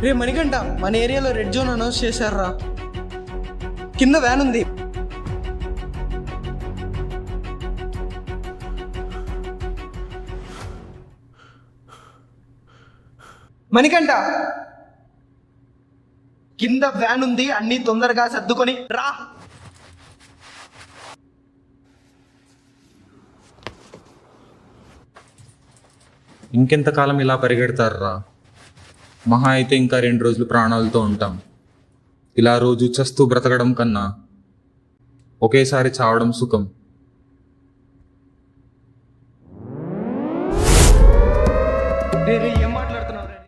రే మణికంఠ, మన ఏరియాలో red zone announce చేశారా. కింద వ్యాన్ ఉంది. మణికంఠ, కింద వ్యాన్ ఉంది, అన్ని తొందరగా సర్దుకొని రా. ఇంకెంతకాలం ఇలా పరిగెడతారా? మహా అయితే ఇంకా 2 రోజులు ప్రాణాలతో ఉంటాం. ఇలా రోజు చస్తూ బ్రతకడం కన్నా ఒకేసారి చావడం సుఖం.